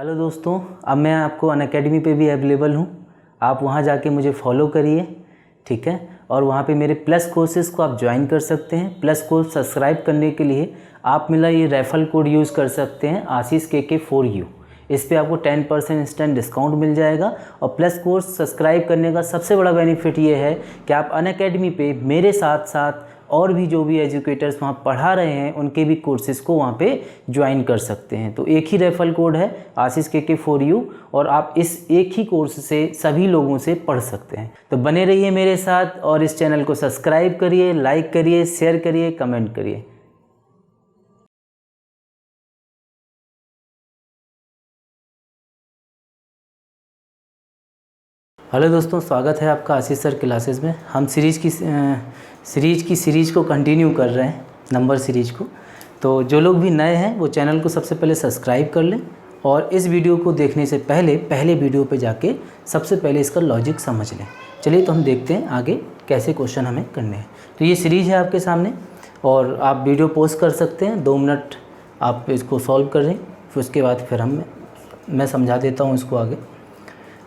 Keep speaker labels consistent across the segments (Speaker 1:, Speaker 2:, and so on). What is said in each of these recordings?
Speaker 1: Hello दोस्तों, अब मैं आपको अनअकैडमी पे भी अवेलेबल हूँ। आप वहाँ जाके मुझे फॉलो करिए, ठीक है। और वहाँ पे मेरे प्लस कोर्सेज़ को आप ज्वाइन कर सकते हैं। प्लस कोर्स सब्सक्राइब करने के लिए आप मेरा ये रेफरल कोड यूज़ कर सकते हैं, आशीष KK4U। इस पे आपको 10% इंस्टेंट डिस्काउंट मिल जाएगा। और प्लस कोर्स सब्सक्राइब करने का सबसे बड़ा बेनिफिट ये है कि आप अनअकैडमी पे मेरे साथ साथ और भी जो भी एजुकेटर्स वहाँ पढ़ा रहे हैं उनके भी कोर्सेज़ को वहाँ पे ज्वाइन कर सकते हैं। तो एक ही रेफरल कोड है आशीष KK4U और आप इस एक ही कोर्स से सभी लोगों से पढ़ सकते हैं। तो बने रहिए मेरे साथ और इस चैनल को सब्सक्राइब करिए, लाइक करिए, शेयर करिए, कमेंट करिए। हेलो दोस्तों, स्वागत है आपका आशीष सर क्लासेस में। हम सीरीज को कंटिन्यू कर रहे हैं, नंबर सीरीज को। तो जो लोग भी नए हैं वो चैनल को सबसे पहले सब्सक्राइब कर लें और इस वीडियो को देखने से पहले वीडियो पे जाके सबसे पहले इसका लॉजिक समझ लें। चलिए तो हम देखते हैं आगे कैसे क्वेश्चन हमें करने हैं। तो ये सीरीज है आपके सामने और आप वीडियो पॉज कर सकते हैं, 2 मिनट आप इसको सॉल्व कर लें, फिर उसके बाद फिर मैं समझा देता हूँ इसको आगे।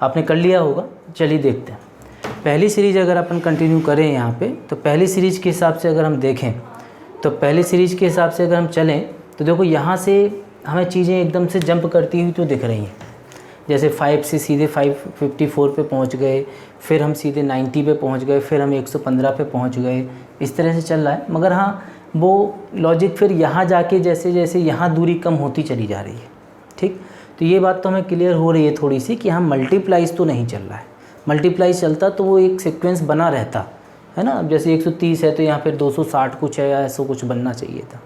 Speaker 1: आपने कर लिया होगा। चलिए देखते हैं। पहली सीरीज़ अगर अपन कंटिन्यू करें यहाँ पे, तो पहली सीरीज़ के हिसाब से अगर हम देखें तो पहली सीरीज़ के हिसाब से अगर हम चलें तो देखो यहाँ से हमें चीज़ें एकदम से जंप करती हुई तो दिख रही हैं। जैसे 5 से सीधे 554 पे पहुँच गए, फिर हम सीधे 90 पे पहुँच गए, फिर हम 115 पे पहुँच गए। इस तरह से चल रहा है। मगर हाँ, वो लॉजिक फिर यहाँ जाके जैसे जैसे यहाँ दूरी कम होती चली जा रही है, ठीक। तो ये बात तो हमें क्लियर हो रही है थोड़ी सी कि हम मल्टीप्लाइज तो नहीं चल रहा है। मल्टीप्लाइज चलता तो वो एक सीक्वेंस बना रहता है ना। अब जैसे 130 है तो यहाँ फिर 260 कुछ है या ऐसा कुछ बनना चाहिए था।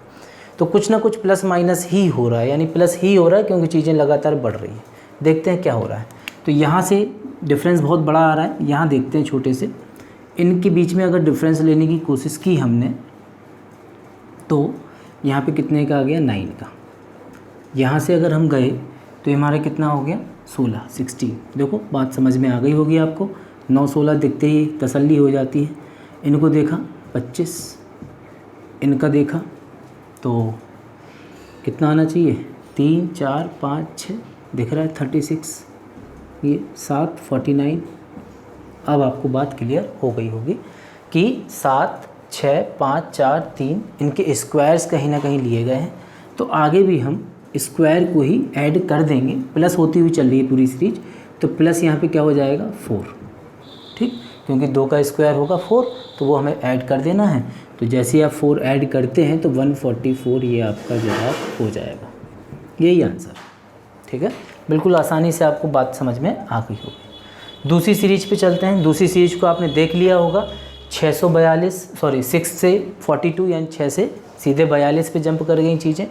Speaker 1: तो कुछ ना कुछ प्लस माइनस ही हो रहा है, यानी प्लस ही हो रहा है क्योंकि चीज़ें लगातार बढ़ रही हैं। देखते हैं क्या हो रहा है। तो यहाँ से डिफरेंस बहुत बड़ा आ रहा है, यहाँ देखते हैं छोटे से। इनके बीच में अगर डिफरेंस लेने की कोशिश की हमने तो यहाँ पर कितने का आ गया, 9 का। यहाँ से अगर हम गए तो हमारा कितना हो गया, 16। देखो बात समझ में आ गई होगी आपको। 9 16 दिखते ही तसल्ली हो जाती है। इनको देखा 25, इनका देखा तो कितना आना चाहिए, 3 4 5 6 दिख रहा है 36, ये 7 49। अब आपको बात क्लियर हो गई होगी कि 7 6 5 4 3 इनके स्क्वायर्स कहीं ना कहीं लिए गए हैं। तो आगे भी हम स्क्वायर को ही ऐड कर देंगे। प्लस होती हुई चल रही है पूरी सीरीज, तो प्लस यहाँ पे क्या हो जाएगा, 4, ठीक। क्योंकि 2 का स्क्वायर होगा 4, तो वो हमें ऐड कर देना है। तो जैसे ही आप 4 ऐड करते हैं तो 144 ये आपका जवाब हो जाएगा। यही आंसर, ठीक है। बिल्कुल आसानी से आपको बात समझ में आ गई होगी। दूसरी सीरीज पे चलते हैं। दूसरी सीरीज को आपने देख लिया होगा। 6 से 42 यानी 6 से सीधे 42 पे जंप कर गई चीज़ें।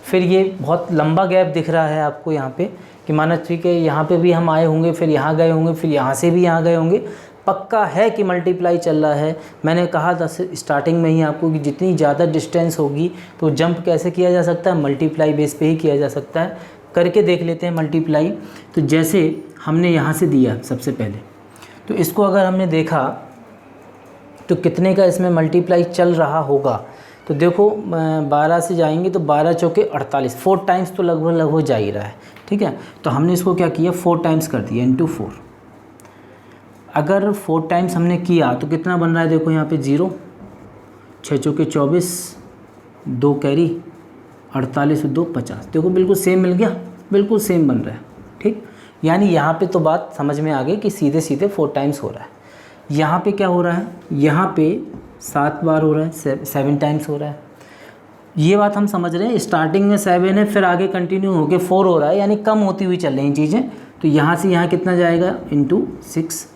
Speaker 1: फिर ये बहुत लंबा गैप दिख रहा है आपको यहाँ पे कि माना ठीक है, यहाँ पे भी हम आए होंगे, फिर यहाँ गए होंगे, फिर यहाँ से भी यहाँ गए होंगे। पक्का है कि मल्टीप्लाई चल रहा है। मैंने कहा था स्टार्टिंग में ही आपको कि जितनी ज़्यादा डिस्टेंस होगी तो जंप कैसे किया जा सकता है, मल्टीप्लाई बेस पे ही किया जा सकता है। करके देख लेते हैं मल्टीप्लाई। तो जैसे हमने यहाँ से दिया सबसे पहले, तो इसको अगर हमने देखा तो कितने का इसमें मल्टीप्लाई चल रहा होगा। तो देखो 12 से जाएंगे तो 12 चौके 48, 4 टाइम्स तो लगभग जा ही रहा है, ठीक है। तो हमने इसको क्या किया, 4 टाइम्स कर दिया, इंटू 4। अगर 4 टाइम्स हमने किया तो कितना बन रहा है, देखो यहाँ पे 0, 6 चौके 24, 2 कैरी 48 2 50। देखो बिल्कुल सेम मिल गया, बिल्कुल सेम बन रहा है, ठीक। यानी यहाँ पे तो बात समझ में आ गई कि सीधे सीधे 4 टाइम्स हो रहा है। यहाँ पे क्या हो रहा है, यहाँ पे 7 बार हो रहा है, 7 टाइम्स हो रहा है। ये बात हम समझ रहे हैं। स्टार्टिंग में 7 है, फिर आगे कंटिन्यू होकर 4 हो रहा है, यानी कम होती हुई चल रही हैं चीज़ें। तो यहाँ से यहाँ कितना जाएगा, इंटू 6।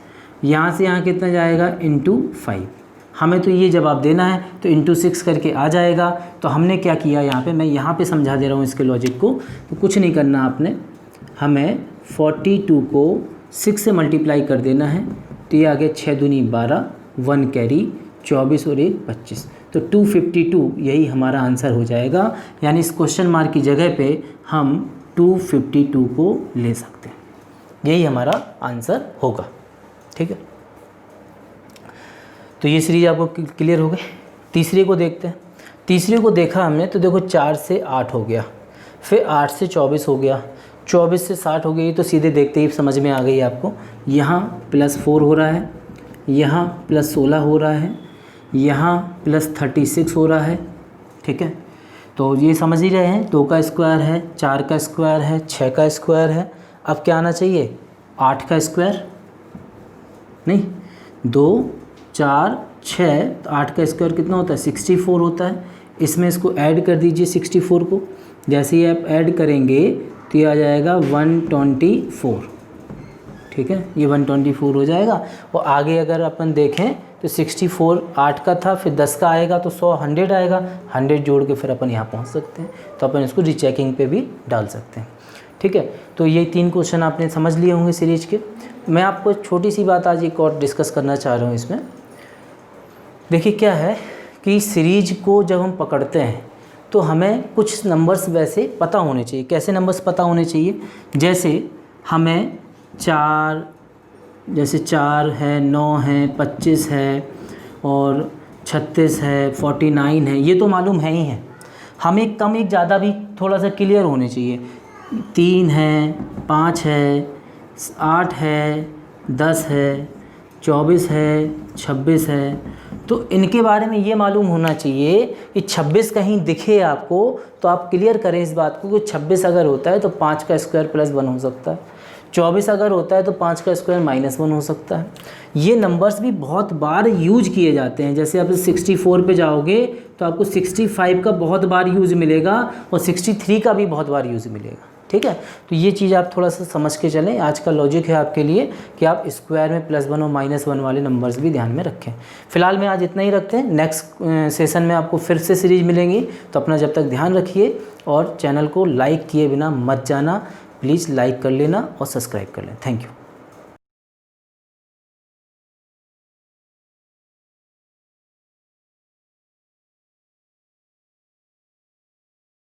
Speaker 1: यहाँ से यहाँ कितना जाएगा, इंटू 5। हमें तो ये जवाब देना है तो इंटू 6 करके आ जाएगा। तो हमने क्या किया यहाँ पे, मैं यहाँ पे समझा दे रहा हूँ इसके लॉजिक को। तो कुछ नहीं करना आपने, हमें 42 को 6 से मल्टीप्लाई कर देना है। तो ये आ गया 6 दूनी 12, 1 कैरी 24 और 1 25। तो 252 यही हमारा आंसर हो जाएगा। यानी इस क्वेश्चन मार्क की जगह पे हम 252 को ले सकते हैं। यही हमारा आंसर होगा, ठीक है। तो ये सीरीज आपको क्लियर हो गई। तीसरे को देखते हैं। तीसरे को देखा हमने तो देखो 4 से 8 हो गया, फिर 8 से 24 हो गया, 24 से 60 हो गई तो सीधे देखते ही समझ में आ गई आपको। यहाँ +4 हो रहा है, यहाँ +16 हो रहा है, यहाँ +36 हो रहा है। ठीक है, तो ये समझ ही रहे हैं, 2 का स्क्वायर है, 4 का स्क्वायर है, 6 का स्क्वायर है। अब क्या आना चाहिए, 8 का स्क्वायर, नहीं 2 4 6, तो 8 का स्क्वायर कितना होता है, 64 होता है। इसमें इसको ऐड कर दीजिए 64 को, जैसे ही आप ऐड करेंगे तो ये आ जाएगा 124। ठीक है, ये 124 हो जाएगा। और आगे अगर अपन देखें तो 64 8 का था, फिर 10 का आएगा तो 100 आएगा, 100 जोड़ के फिर अपन यहाँ पहुँच सकते हैं। तो अपन इसको रीचेकिंग पे भी डाल सकते हैं। ठीक है, तो ये 3 क्वेश्चन आपने समझ लिए होंगे सीरीज के। मैं आपको छोटी सी बात आज एक और डिस्कस करना चाह रहा हूँ इसमें। देखिए क्या है कि सीरीज को जब हम पकड़ते हैं तो हमें कुछ नंबर्स वैसे पता होने चाहिए। कैसे नंबर्स पता होने चाहिए, जैसे हमें 4 है, 9 है, 25 है और 36 है, 49 है, ये तो मालूम है ही है। हमें कम एक ज़्यादा भी थोड़ा सा क्लियर होने चाहिए। 3 है, 5 है, 8 है, 10 है, 24 है, 26 है। तो इनके बारे में ये मालूम होना चाहिए कि 26 कहीं दिखे आपको तो आप क्लियर करें इस बात को कि 26 अगर होता है तो 5 का स्क्वायर +1 हो सकता है, 24 अगर होता है तो 5 का स्क्वायर -1 हो सकता है। ये नंबर्स भी बहुत बार यूज किए जाते हैं। जैसे आप 64 पे जाओगे तो आपको 65 का बहुत बार यूज़ मिलेगा और 63 का भी बहुत बार यूज़ मिलेगा। ठीक है, तो ये चीज़ आप थोड़ा सा समझ के चलें। आज का लॉजिक है आपके लिए कि आप स्क्वायर में +1 और -1 वाले नंबर्स भी ध्यान में रखें। फिलहाल मैं आज इतना ही रखते हैं। नेक्स्ट सेशन में आपको फिर से सीरीज मिलेंगी, तो अपना जब तक ध्यान रखिए और चैनल को लाइक किए बिना मत जाना। प्लीज़ लाइक कर लेना और सब्सक्राइब कर लें। Thank you.